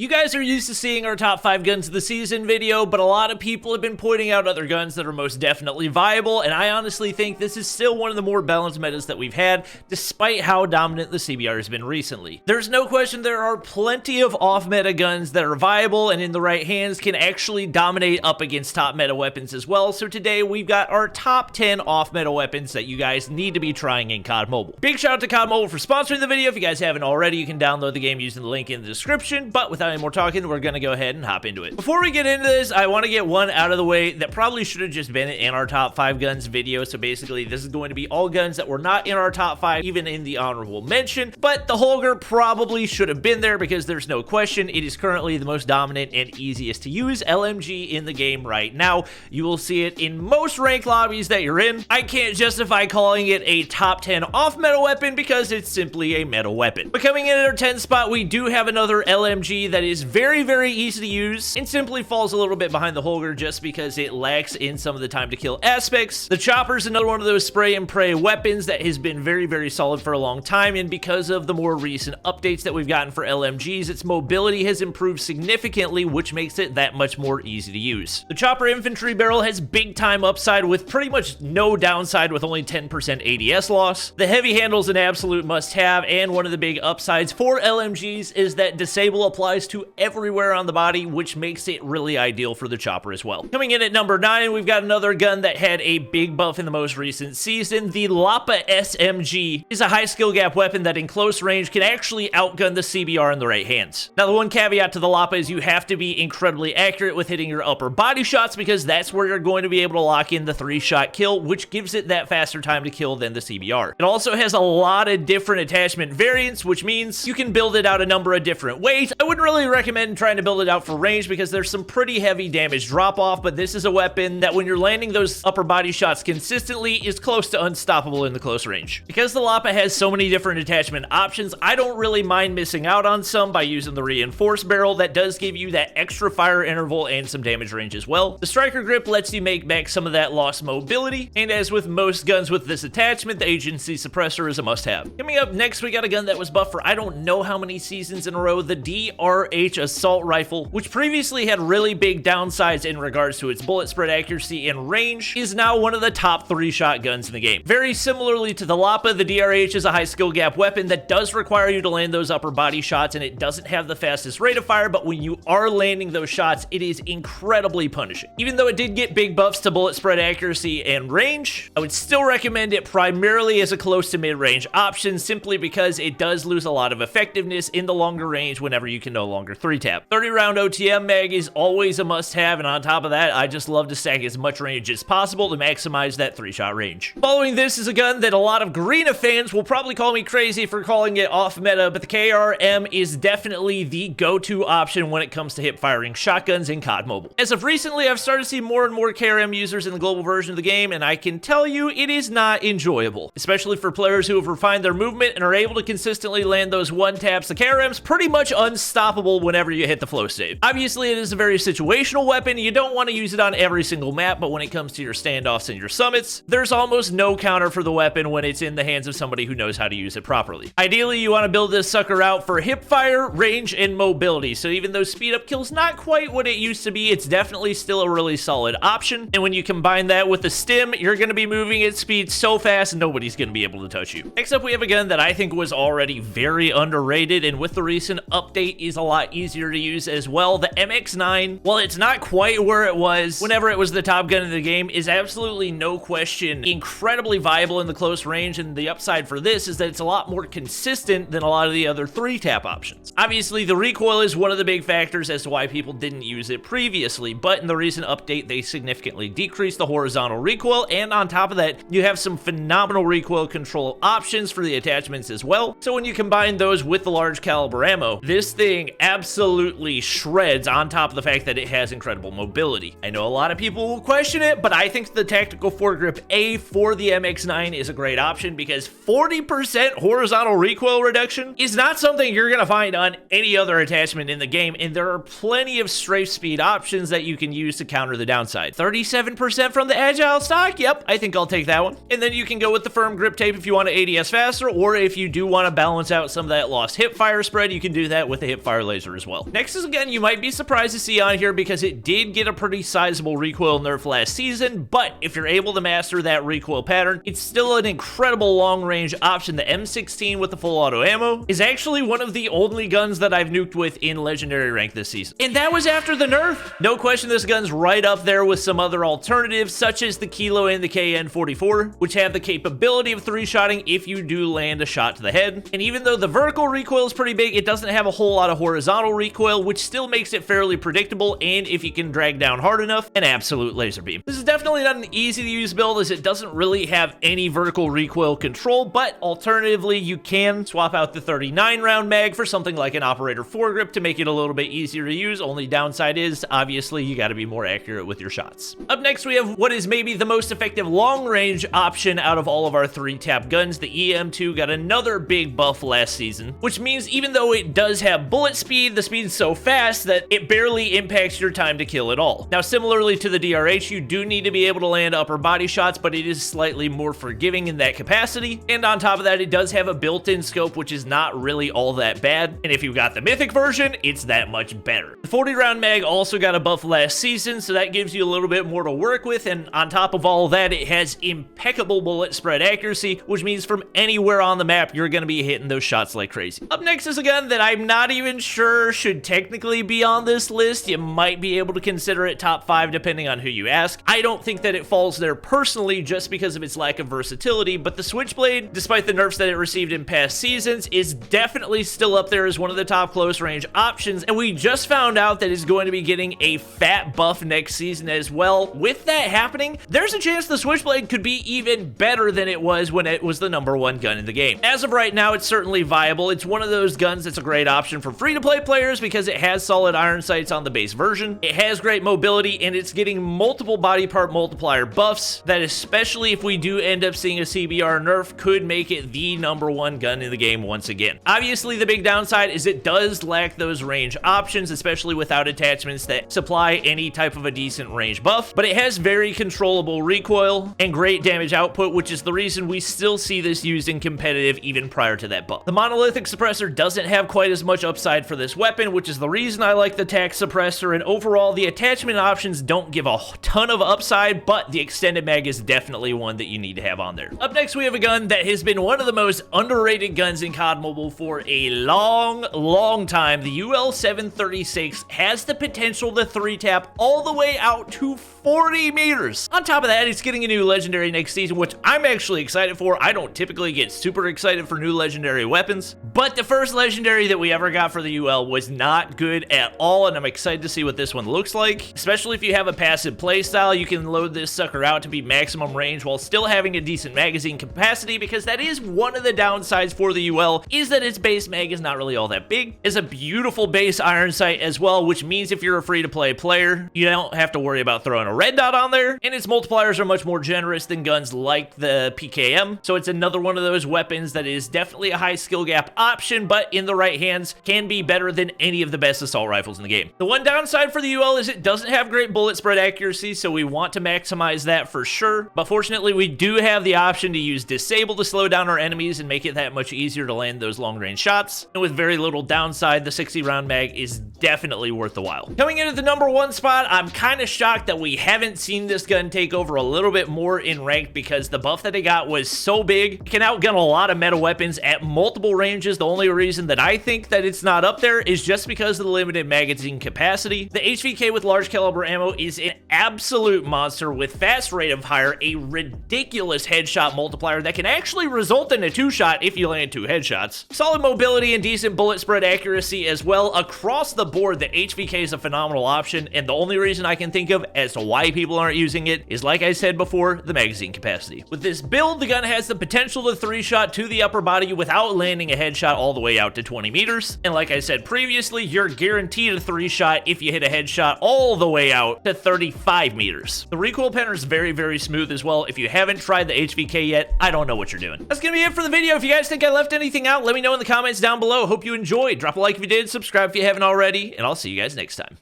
You guys are used to seeing our top 5 guns of the season video, but a lot of people have been pointing out other guns that are most definitely viable, and I honestly think this is still one of the more balanced metas that we've had, despite how dominant the CBR has been recently. There's no question there are plenty of off-meta guns that are viable, and in the right hands can actually dominate up against top meta weapons as well, so today we've got our top 10 off-meta weapons that you guys need to be trying in COD Mobile. Big shout out to COD Mobile for sponsoring the video. If you guys haven't already, you can download the game using the link in the description, but without any more talking, we're gonna go ahead and hop into it. Before we get into this, I want to get one out of the way that probably should have just been in our top 5 guns video. So basically, this is going to be all guns that were not in our top 5, even in the honorable mention, but the Holger probably should have been there because there's no question it is currently the most dominant and easiest to use LMG in the game right now. You will see it in most ranked lobbies that you're in. I can't justify calling it a top 10 off meta weapon because it's simply a meta weapon. But coming in at our 10th spot, we do have another LMG that is very, very easy to use and simply falls a little bit behind the Holger just because it lacks in some of the time to kill aspects. The Chopper is another one of those spray and pray weapons that has been very, very solid for a long time, and because of the more recent updates that we've gotten for LMGs, its mobility has improved significantly, which makes it that much more easy to use. The Chopper infantry barrel has big time upside with pretty much no downside with only 10% ADS loss. The heavy handle is an absolute must-have, and one of the big upsides for LMGs is that disable applies to everywhere on the body, which makes it really ideal for the Chopper as well. Coming in at number 9, we've got another gun that had a big buff in the most recent season. The Lapa SMG is a high skill gap weapon that in close range can actually outgun the CBR in the right hands. Now, the one caveat to the Lapa is you have to be incredibly accurate with hitting your upper body shots because that's where you're going to be able to lock in the 3-shot kill, which gives it that faster time to kill than the CBR. It also has a lot of different attachment variants, which means you can build it out a number of different ways. I wouldn't really recommend trying to build it out for range because there's some pretty heavy damage drop off, but this is a weapon that when you're landing those upper body shots consistently is close to unstoppable in the close range. Because the Lapa has so many different attachment options, I don't really mind missing out on some by using the reinforced barrel that does give you that extra fire interval and some damage range as well. The striker grip lets you make back some of that lost mobility, and as with most guns with this attachment, the agency suppressor is a must-have. Coming up next, we got a gun that was buffed for I don't know how many seasons in a row, the DRH assault rifle, which previously had really big downsides in regards to its bullet spread accuracy and range, is now one of the top 3-shot guns in the game. Very similarly to the Lapa, the DRH is a high skill gap weapon that does require you to land those upper body shots, and it doesn't have the fastest rate of fire, but when you are landing those shots, it is incredibly punishing. Even though it did get big buffs to bullet spread accuracy and range, I would still recommend it primarily as a close to mid-range option simply because it does lose a lot of effectiveness in the longer range whenever you can no longer 3-tap. 30-round OTM mag is always a must-have, and on top of that, I just love to stack as much range as possible to maximize that 3-shot range. Following this is a gun that a lot of Garena fans will probably call me crazy for calling it off-meta, but the KRM is definitely the go-to option when it comes to hip-firing shotguns in COD Mobile. As of recently, I've started to see more and more KRM users in the global version of the game, and I can tell you it is not enjoyable, especially for players who have refined their movement and are able to consistently land those one-taps. The KRM's pretty much unstoppable whenever you hit the flow save. Obviously, it is a very situational weapon. You don't want to use it on every single map, but when it comes to your standoffs and your summits, there's almost no counter for the weapon when it's in the hands of somebody who knows how to use it properly. Ideally, you want to build this sucker out for hip fire, range, and mobility, so even though speed up kill's not quite what it used to be, it's definitely still a really solid option, and when you combine that with the stim, you're going to be moving at speed so fast nobody's going to be able to touch you. Next up, we have a gun that I think was already very underrated, and with the recent update is a lot easier to use as well. The MX9, while it's not quite where it was whenever it was the top gun in the game, is absolutely no question incredibly viable in the close range, and the upside for this is that it's a lot more consistent than a lot of the other 3-tap options. Obviously, the recoil is one of the big factors as to why people didn't use it previously, but in the recent update, they significantly decreased the horizontal recoil, and on top of that, you have some phenomenal recoil control options for the attachments as well. So when you combine those with the large caliber ammo, this thing absolutely shreds on top of the fact that it has incredible mobility. I know a lot of people will question it, but I think the tactical foregrip A for the MX9 is a great option because 40% horizontal recoil reduction is not something you're going to find on any other attachment in the game, and there are plenty of strafe speed options that you can use to counter the downside. 37% from the agile stock? Yep, I think I'll take that one. And then you can go with the firm grip tape if you want to ADS faster, or if you do want to balance out some of that lost hip fire spread, you can do that with the hip fire laser as well. Next is a gun you might be surprised to see on here because it did get a pretty sizable recoil nerf last season, but if you're able to master that recoil pattern, it's still an incredible long-range option. The M16 with the full auto ammo is actually one of the only guns that I've nuked with in Legendary rank this season. And that was after the nerf. No question this gun's right up there with some other alternatives, such as the Kilo and the KN-44, which have the capability of three-shotting if you do land a shot to the head. And even though the vertical recoil is pretty big, it doesn't have a whole lot of horizontal recoil, which still makes it fairly predictable, and if you can drag down hard enough, an absolute laser beam. This is definitely not an easy to use build, as it doesn't really have any vertical recoil control, but alternatively, you can swap out the 39 round mag for something like an operator foregrip to make it a little bit easier to use. Only downside is, obviously, you gotta be more accurate with your shots. Up next, we have what is maybe the most effective long-range option out of all of our 3-tap guns. The EM2 got another big buff last season, which means even though it does have bullet speed, the speed's so fast that it barely impacts your time to kill at all. Now, similarly to the DRH, you do need to be able to land upper body shots, but it is slightly more forgiving in that capacity. And on top of that, it does have a built-in scope, which is not really all that bad. And if you got the mythic version, it's that much better. The 40 round mag also got a buff last season, so that gives you a little bit more to work with. And on top of all that, it has impeccable bullet spread accuracy, which means from anywhere on the map, you're going to be hitting those shots like crazy. Up next is a gun that I'm not even sure should technically be on this list. You might be able to consider it top 5 depending on who you ask. I don't think that it falls there personally just because of its lack of versatility, but the Switchblade, despite the nerfs that it received in past seasons, is definitely still up there as one of the top close range options, and we just found out that it's going to be getting a fat buff next season as well. With that happening, there's a chance the Switchblade could be even better than it was when it was the #1 gun in the game. As of right now, it's certainly viable. It's one of those guns that's a great option for free-to-play players because it has solid iron sights on the base version. It has great mobility, and it's getting multiple body part multiplier buffs that, especially if we do end up seeing a CBR nerf, could make it the #1 gun in the game once again. Obviously, the big downside is it does lack those range options, especially without attachments that supply any type of a decent range buff, but it has very controllable recoil and great damage output, which is the reason we still see this used in competitive even prior to that buff. The monolithic suppressor doesn't have quite as much upside for this weapon, which is the reason I like the tac suppressor, and overall, the attachment options don't give a ton of upside, but the extended mag is definitely one that you need to have on there. Up next, we have a gun that has been one of the most underrated guns in COD Mobile for a long time. The UL-736 has the potential to 3-tap all the way out to 40 meters. On top of that, it's getting a new legendary next season, which I'm actually excited for. I don't typically get super excited for new legendary weapons, but the first legendary that we ever got for the UL was not good at all, and I'm excited to see what this one looks like. Especially if you have a passive playstyle, you can load this sucker out to be maximum range while still having a decent magazine capacity, because that is one of the downsides for the UL, is that its base mag is not really all that big. It's a beautiful base iron sight as well, which means if you're a free-to-play player, you don't have to worry about throwing a red dot on there, and its multipliers are much more generous than guns like the PKM, so it's another one of those weapons that is definitely a high skill gap option, but in the right hands can be better than any of the best assault rifles in the game. The one downside for the UL is it doesn't have great bullet spread accuracy, so we want to maximize that for sure, but fortunately we do have the option to use disable to slow down our enemies and make it that much easier to land those long range shots, and with very little downside, the 60 round mag is definitely worth the while. Coming into the #1 spot, I'm kind of shocked that we haven't seen this gun take over a little bit more in ranked, because the buff that it got was so big. It can outgun a lot of meta weapons at multiple ranges. The only reason that I think that it's not up there is just because of the limited magazine capacity. The HVK with large caliber ammo is an absolute monster with fast rate of fire, a ridiculous headshot multiplier that can actually result in a 2-shot if you land 2 headshots. Solid mobility and decent bullet spread accuracy as well. Across the board, the HVK is a phenomenal option, and the only reason I can think of as to why people aren't using it is, like I said before, the magazine capacity. With this build, the gun has the potential to 3-shot to the upper body without landing a headshot all the way out to 20 meters. And like I said previously, you're guaranteed a 3-shot if you hit a headshot all the way out to 35 meters. The recoil pattern is very smooth as well. If you haven't tried the HVK yet, I don't know what you're doing. That's gonna be it for the video. If you guys think I left anything out, let me know in the comments down below. Hope you enjoyed. Drop a like if you did, subscribe if you haven't already, and I'll see you guys next time.